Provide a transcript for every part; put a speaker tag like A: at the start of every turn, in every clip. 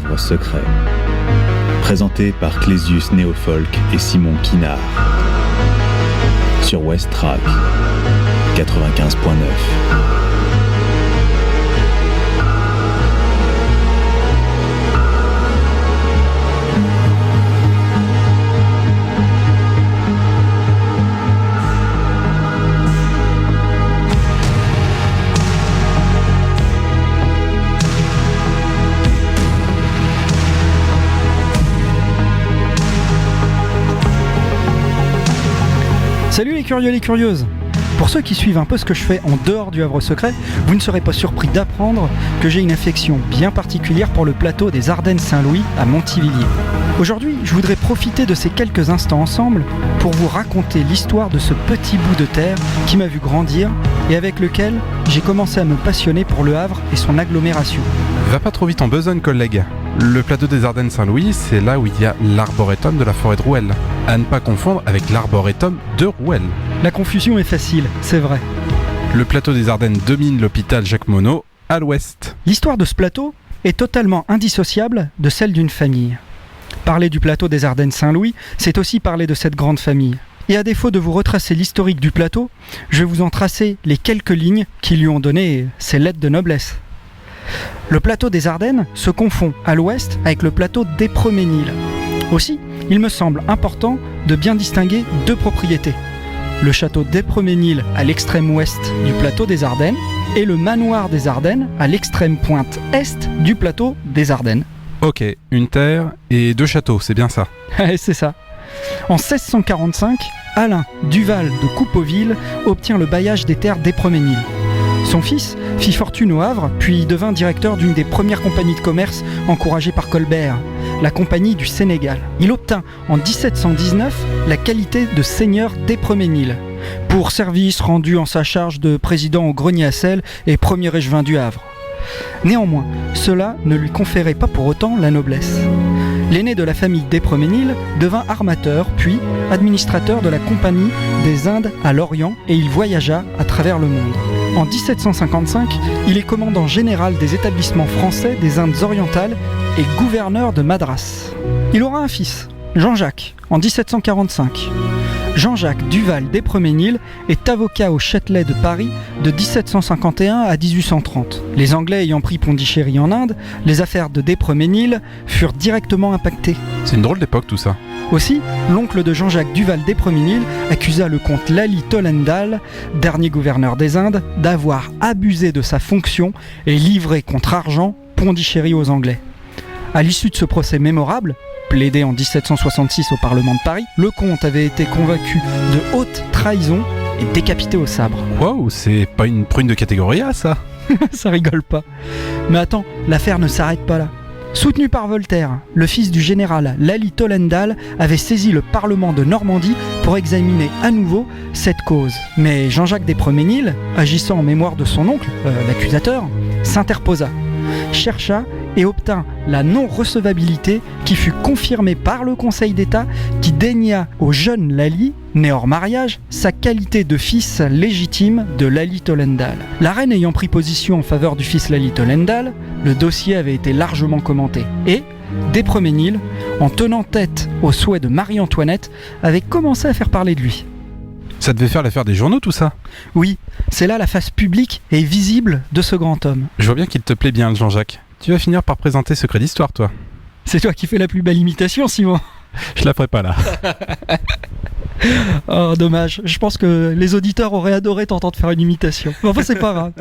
A: Havre secret. Présenté par Clésius Néofolk et Simon Quinard. Sur West Track 95.9.
B: Salut les curieux, les curieuses. Pour ceux qui suivent un peu ce que je fais en dehors du Havre secret, vous ne serez pas surpris d'apprendre que j'ai une affection bien particulière pour le plateau des Ardennes Saint-Louis à Montivilliers. Aujourd'hui, je voudrais profiter de ces quelques instants ensemble pour vous raconter l'histoire de ce petit bout de terre qui m'a vu grandir et avec lequel j'ai commencé à me passionner pour le Havre et son agglomération.
C: Va pas trop vite en besogne, collègue. Le plateau des Ardennes Saint-Louis, c'est là où il y a l'arboretum de la forêt de Rouelle. À ne pas confondre avec l'arboretum de Rouelle.
B: La confusion est facile, c'est vrai.
C: Le plateau des Ardennes domine l'hôpital Jacques Monod à l'ouest.
B: L'histoire de ce plateau est totalement indissociable de celle d'une famille. Parler du plateau des Ardennes Saint-Louis, c'est aussi parler de cette grande famille. Et à défaut de vous retracer l'historique du plateau, je vais vous en tracer les quelques lignes qui lui ont donné ses lettres de noblesse. Le plateau des Ardennes se confond à l'ouest avec le plateau d'Épreux-Ménil. Aussi, il me semble important de bien distinguer deux propriétés. Le château d'Épreux-Ménil à l'extrême ouest du plateau des Ardennes et le manoir des Ardennes à l'extrême pointe est du plateau des Ardennes.
C: Ok, une terre et deux châteaux, c'est bien ça.
B: C'est ça. En 1645, Alain Duval de Coupeauville obtient le bailliage des terres d'Épreux-Ménil. Son fils fit fortune au Havre, puis devint directeur d'une des premières compagnies de commerce encouragées par Colbert, la Compagnie du Sénégal. Il obtint en 1719 la qualité de seigneur d'Épreux-Ménil, pour service rendu en sa charge de président au grenier à sel et premier échevin du Havre. Néanmoins, cela ne lui conférait pas pour autant la noblesse. L'aîné de la famille d'Épreux-Ménil devint armateur, puis administrateur de la Compagnie des Indes à l'Orient, et il voyagea à travers le monde. En 1755, il est commandant général des établissements français des Indes orientales et gouverneur de Madras. Il aura un fils, Jean-Jacques, en 1745. Jean-Jacques Duval d'Épreux-Ménil est avocat au Châtelet de Paris de 1751 à 1830. Les Anglais ayant pris Pondichéry en Inde, les affaires de d'Épreux-Ménil furent directement impactées.
C: C'est une drôle d'époque tout ça.
B: Aussi, l'oncle de Jean-Jacques Duval d'Épreux-Ménil accusa le comte Lally Tollendal, dernier gouverneur des Indes, d'avoir abusé de sa fonction et livré contre argent Pondichéry aux Anglais. À l'issue de ce procès mémorable, plaidé en 1766 au Parlement de Paris, le comte avait été convaincu de haute trahison et décapité au sabre.
C: Waouh, c'est pas une prune de catégorie A ça.
B: Ça rigole pas. Mais attends, l'affaire ne s'arrête pas là. Soutenu par Voltaire, le fils du général Lally Tollendal avait saisi le Parlement de Normandie pour examiner à nouveau cette cause. Mais Jean-Jacques d'Épreux-Ménil, agissant en mémoire de son oncle, l'accusateur, s'interposa, chercha et obtint la non-recevabilité qui fut confirmée par le Conseil d'État qui daigna au jeune Lally, né hors mariage, sa qualité de fils légitime de Lally Tollendal. La reine ayant pris position en faveur du fils Lally Tollendal, le dossier avait été largement commenté et d'Épreux-Ménil, en tenant tête aux souhaits de Marie-Antoinette, avait commencé à faire parler de lui.
C: Ça devait faire l'affaire des journaux tout ça.
B: Oui, c'est là la face publique et visible de ce grand homme.
C: Je vois bien qu'il te plaît bien, le Jean-Jacques. Tu vas finir par présenter Secret d'Histoire, toi.
B: C'est toi qui fais la plus belle imitation, Simon.
C: Je la ferai pas là.
B: Oh, dommage. Je pense que les auditeurs auraient adoré t'entendre faire une imitation. Enfin, c'est pas grave.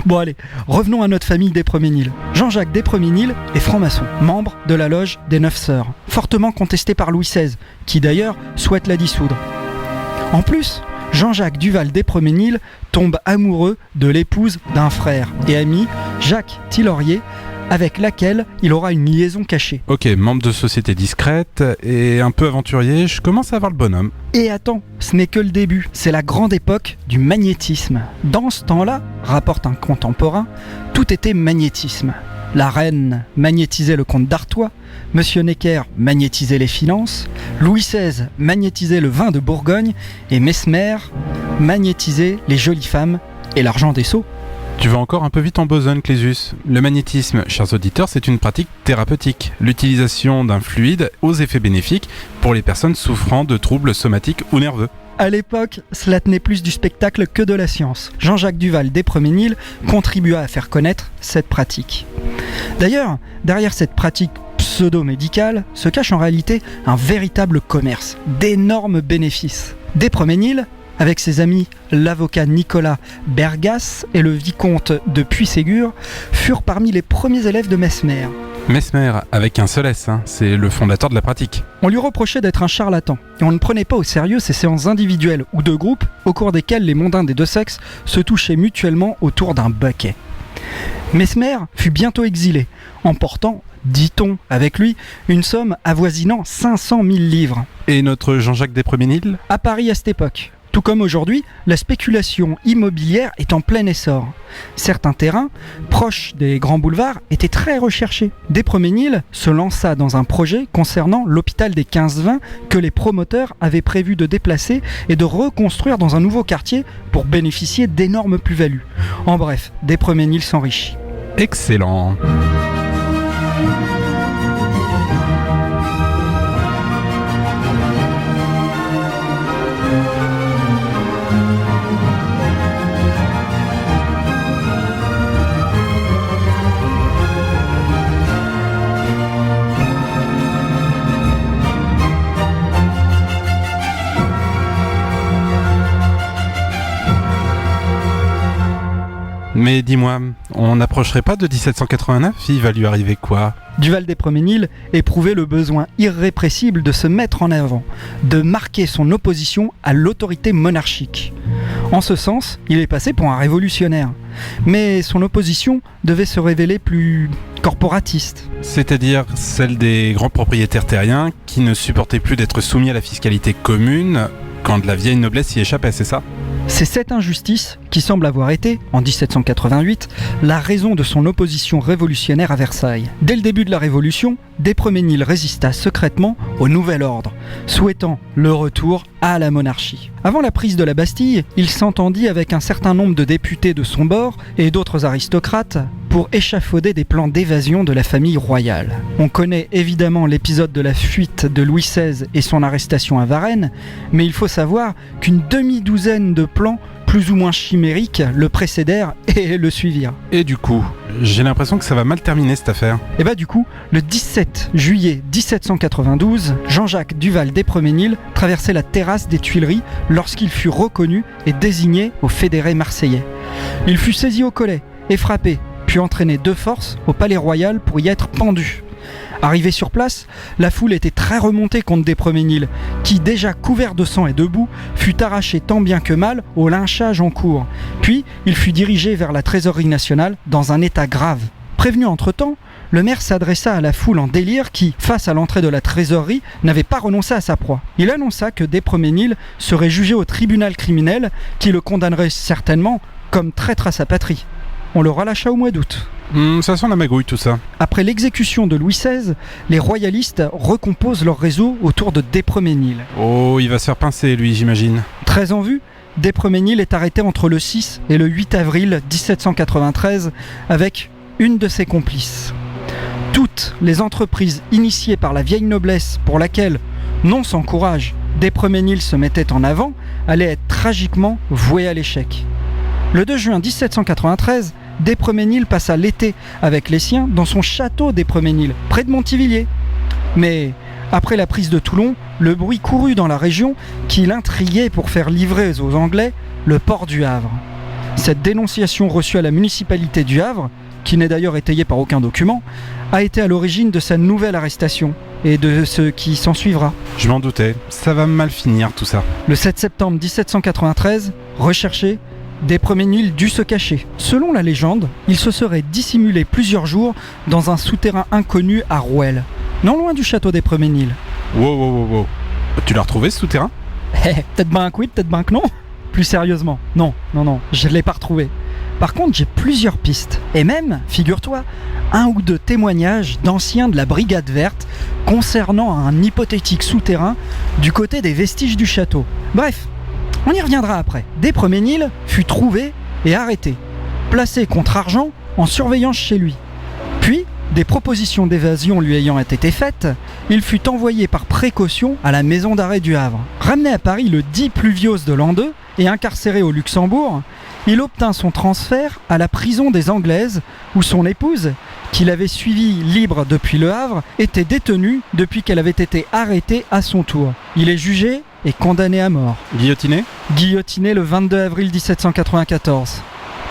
B: Bon, allez, revenons à notre famille d'Épreux-Ménil. Jean-Jacques d'Épreux-Ménil est franc-maçon, membre de la loge des Neuf Sœurs, fortement contesté par Louis XVI, qui d'ailleurs souhaite la dissoudre. En plus, Jean-Jacques Duval d'Épreux-Ménil tombe amoureux de l'épouse d'un frère et ami, Jacques Tillorier, avec laquelle il aura une liaison cachée.
C: Ok, membre de société discrète et un peu aventurier, je commence à voir le bonhomme.
B: Et attends, ce n'est que le début, c'est la grande époque du magnétisme. Dans ce temps-là, rapporte un contemporain, tout était magnétisme. La reine magnétisait le comte d'Artois, Monsieur Necker magnétisait les finances, Louis XVI magnétisait le vin de Bourgogne et Mesmer magnétisait les jolies femmes et l'argent des sceaux.
C: Tu vas encore un peu vite en besogne, Clésius. Le magnétisme, chers auditeurs, c'est une pratique thérapeutique. L'utilisation d'un fluide aux effets bénéfiques pour les personnes souffrant de troubles somatiques ou nerveux.
B: À l'époque, cela tenait plus du spectacle que de la science. Jean-Jacques Duval d'Espremenil contribua à faire connaître cette pratique. D'ailleurs, derrière cette pratique pseudo-médicale se cache en réalité un véritable commerce, d'énormes bénéfices. D'Espremenil, avec ses amis l'avocat Nicolas Bergas et le vicomte de Puységur, furent parmi les premiers élèves de Mesmer.
C: Mesmer, avec un seul S, c'est le fondateur de la pratique.
B: On lui reprochait d'être un charlatan, et on ne prenait pas au sérieux ses séances individuelles ou de groupe, au cours desquelles les mondains des deux sexes se touchaient mutuellement autour d'un bucket. Mesmer fut bientôt exilé, emportant, dit-on, avec lui, une somme avoisinant 500 000 livres.
C: Et notre Jean-Jacques d'Espremenil ?
B: À Paris à cette époque. Tout comme aujourd'hui, la spéculation immobilière est en plein essor. Certains terrains, proches des grands boulevards, étaient très recherchés. D'Espremenil se lança dans un projet concernant l'hôpital des 15-20 que les promoteurs avaient prévu de déplacer et de reconstruire dans un nouveau quartier pour bénéficier d'énormes plus-values. En bref, D'Espremenil s'enrichit.
C: Excellent. Mais dis-moi, on n'approcherait pas de 1789 ? Il va lui arriver quoi ?
B: Duval d'Espremenil éprouvait le besoin irrépressible de se mettre en avant, de marquer son opposition à l'autorité monarchique. En ce sens, il est passé pour un révolutionnaire. Mais son opposition devait se révéler plus corporatiste.
C: C'est-à-dire celle des grands propriétaires terriens qui ne supportaient plus d'être soumis à la fiscalité commune quand la vieille noblesse y échappait, c'est ça ?
B: C'est cette injustice qui semble avoir été, en 1788, la raison de son opposition révolutionnaire à Versailles. Dès le début de la Révolution, D'Espremenil résista secrètement au nouvel ordre, souhaitant le retour à la monarchie. Avant la prise de la Bastille, il s'entendit avec un certain nombre de députés de son bord et d'autres aristocrates pour échafauder des plans d'évasion de la famille royale. On connaît évidemment l'épisode de la fuite de Louis XVI et son arrestation à Varennes, mais il faut savoir qu'une demi-douzaine de plans plus ou moins chimériques le précédèrent et le suivirent.
C: Et du coup, j'ai l'impression que ça va mal terminer cette affaire.
B: Et bah du coup, le 17 juillet 1792, Jean-Jacques Duval d'Espremenil traversait la terrasse des Tuileries lorsqu'il fut reconnu et désigné au fédéré marseillais. Il fut saisi au collet et frappé, puis entraîné de force au palais royal pour y être pendu. Arrivé sur place, la foule était très remontée contre D'Espremenil, qui, déjà couvert de sang et de boue, fut arraché tant bien que mal au lynchage en cours. Puis, il fut dirigé vers la trésorerie nationale dans un état grave. Prévenu entre-temps, le maire s'adressa à la foule en délire qui, face à l'entrée de la trésorerie, n'avait pas renoncé à sa proie. Il annonça que D'Espremenil serait jugé au tribunal criminel qui le condamnerait certainement comme traître à sa patrie. On le relâcha au mois d'août.
C: Ça sent la magouille tout ça.
B: Après l'exécution de Louis XVI, les royalistes recomposent leur réseau autour de D'Espremenil.
C: Oh, il va se faire pincer lui, j'imagine.
B: Très en vue, D'Espremenil est arrêté entre le 6 et le 8 avril 1793 avec une de ses complices. Toutes les entreprises initiées par la vieille noblesse pour laquelle, non sans courage, D'Espremenil se mettait en avant, allaient être tragiquement vouées à l'échec. Le 2 juin 1793, D'Espremenil passa l'été avec les siens dans son château d'Espremenil, près de Montivilliers. Mais après la prise de Toulon, le bruit courut dans la région qu'il intriguait pour faire livrer aux Anglais le port du Havre. Cette dénonciation reçue à la municipalité du Havre, qui n'est d'ailleurs étayée par aucun document, a été à l'origine de sa nouvelle arrestation et de ce qui s'ensuivra.
C: Je m'en doutais, ça va mal finir tout ça.
B: Le 7 septembre 1793, recherché, D'Espremenil dut se cacher. Selon la légende, il se serait dissimulé plusieurs jours dans un souterrain inconnu à Rouelle, non loin du château d'Espremenil.
C: Wow. Tu l'as retrouvé ce souterrain ?
B: Peut-être ben que oui, peut-être ben que non. Plus sérieusement, non, je ne l'ai pas retrouvé. Par contre, j'ai plusieurs pistes. Et même, figure-toi, un ou deux témoignages d'anciens de la Brigade Verte concernant un hypothétique souterrain du côté des vestiges du château. Bref, on y reviendra après. D'Espremenil fut trouvé et arrêté, placé contre argent en surveillance chez lui. Puis, des propositions d'évasion lui ayant été faites, il fut envoyé par précaution à la maison d'arrêt du Havre. Ramené à Paris le 10 pluviose de l'an 2 et incarcéré au Luxembourg, il obtint son transfert à la prison des Anglaises où son épouse, qu'il avait suivie libre depuis le Havre, était détenue depuis qu'elle avait été arrêtée à son tour. Il est jugé et condamné à mort.
C: Guillotiné ?
B: Guillotiné le 22 avril 1794.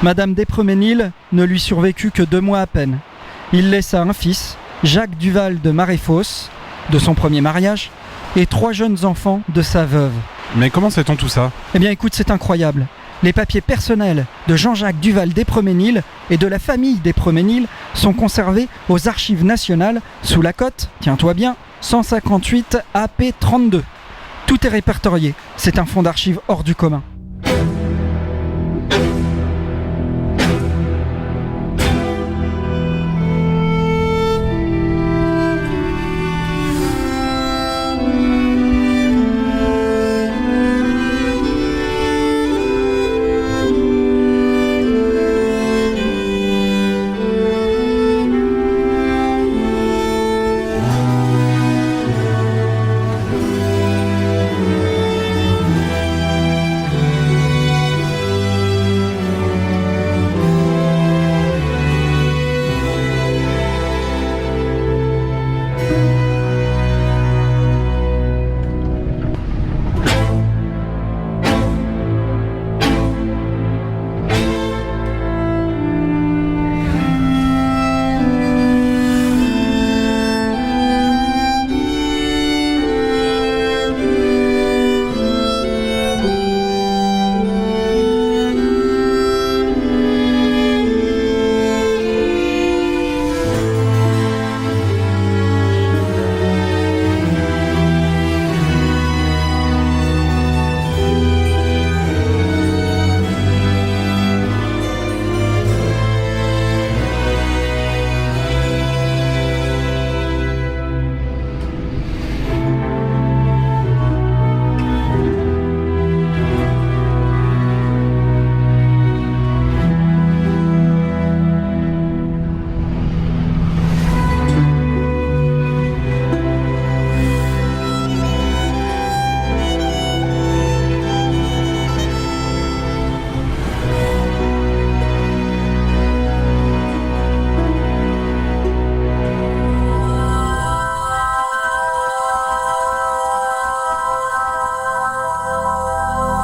B: Madame d'Épremesnil ne lui survécut que 2 mois à peine. Il laissa un fils, Jacques Duval de Maréfosse, de son premier mariage, et 3 jeunes enfants de sa veuve.
C: Mais comment sait-on tout ça ?
B: Eh bien écoute, c'est incroyable. Les papiers personnels de Jean-Jacques Duval d'Épremesnil et de la famille d'Épremesnil sont conservés aux Archives nationales sous la cote, tiens-toi bien, 158 AP 32. Tout est répertorié. C'est un fonds d'archives hors du commun.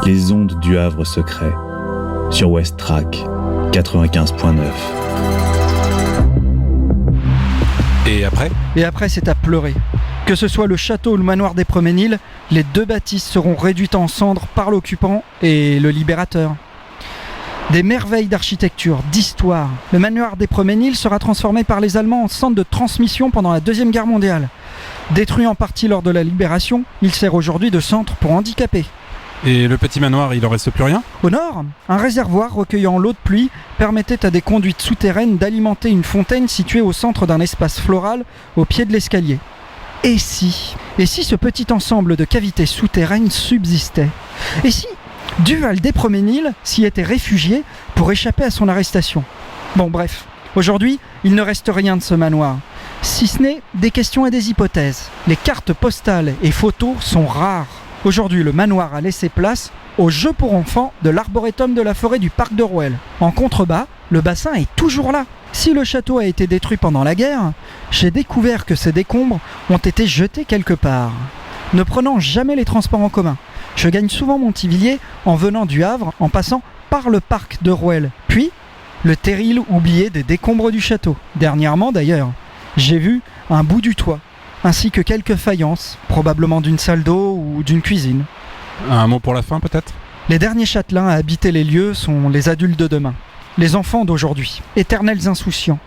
A: Les ondes du Havre secret sur West Track 95.9.
C: Et après ?
B: Et après, c'est à pleurer. Que ce soit le château ou le manoir d'Épremesnil, les 2 bâtisses seront réduites en cendres par l'occupant et le libérateur. Des merveilles d'architecture, d'histoire. Le manoir d'Épremesnil sera transformé par les Allemands en centre de transmission pendant la Deuxième Guerre mondiale. Détruit en partie lors de la Libération, il sert aujourd'hui de centre pour handicapés.
C: Et le petit manoir, il en reste plus rien ?
B: Au nord, un réservoir recueillant l'eau de pluie permettait à des conduites souterraines d'alimenter une fontaine située au centre d'un espace floral au pied de l'escalier. Et si ce petit ensemble de cavités souterraines subsistait ? Et si Duval d'Épremesnil s'y était réfugié pour échapper à son arrestation ? Bon bref, aujourd'hui, il ne reste rien de ce manoir, si ce n'est des questions et des hypothèses. Les cartes postales et photos sont rares. Aujourd'hui, le manoir a laissé place au jeu pour enfants de l'arboretum de la forêt du parc de Rouelle. En contrebas, le bassin est toujours là. Si le château a été détruit pendant la guerre, j'ai découvert que ces décombres ont été jetés quelque part. Ne prenant jamais les transports en commun, je gagne souvent Montivilliers en venant du Havre en passant par le parc de Rouelle, puis le terril oublié des décombres du château. Dernièrement d'ailleurs, j'ai vu un bout du toit, ainsi que quelques faïences, probablement d'une salle d'eau ou d'une cuisine.
C: Un mot pour la fin peut-être ?
B: Les derniers châtelains à habiter les lieux sont les adultes de demain, les enfants d'aujourd'hui, éternels insouciants,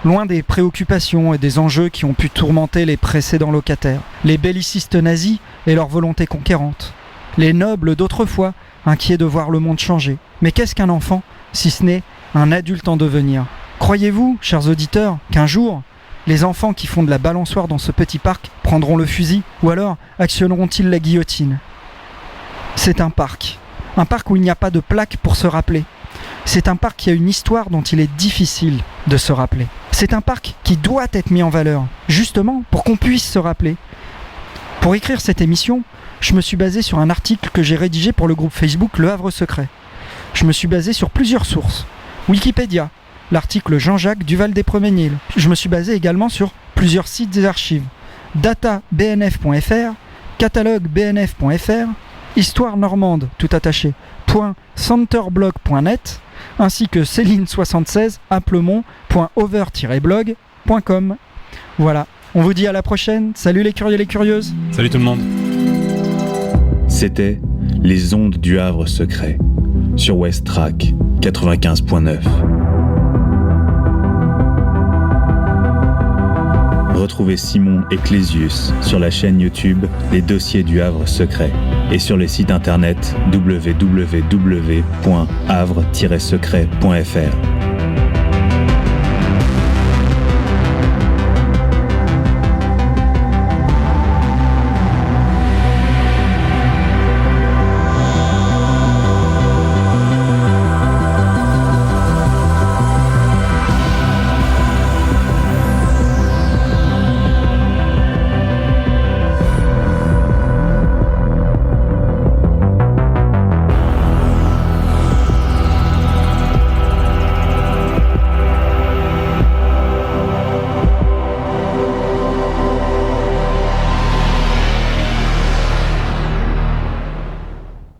B: loin des préoccupations et des enjeux qui ont pu tourmenter les précédents locataires, les bellicistes nazis et leur volonté conquérante, les nobles d'autrefois, inquiets de voir le monde changer. Mais qu'est-ce qu'un enfant, si ce n'est un adulte en devenir ? Croyez-vous, chers auditeurs, qu'un jour, les enfants qui font de la balançoire dans ce petit parc prendront le fusil ou alors actionneront-ils la guillotine ? C'est un parc où il n'y a pas de plaque pour se rappeler. C'est un parc qui a une histoire dont il est difficile de se rappeler. C'est un parc qui doit être mis en valeur, justement pour qu'on puisse se rappeler. Pour écrire cette émission, je me suis basé sur un article que j'ai rédigé pour le groupe Facebook Le Havre Secret. Je me suis basé sur plusieurs sources. Wikipédia, l'article Jean-Jacques Duval des Premiers Nils. Je me suis basé également sur plusieurs sites et archives. databnf.fr, cataloguebnf.fr, histoire normande tout attaché, .centerblog.net, ainsi que Céline76 applemont.over-blog.com. Voilà, on vous dit à la prochaine. Salut les curieux, les curieuses.
C: Salut tout le monde.
A: C'était Les ondes du Havre secret sur West Track 95.9. Retrouvez Simon et Clésius sur la chaîne YouTube Les Dossiers du Havre secret et sur les sites internet www.havre-secret.fr.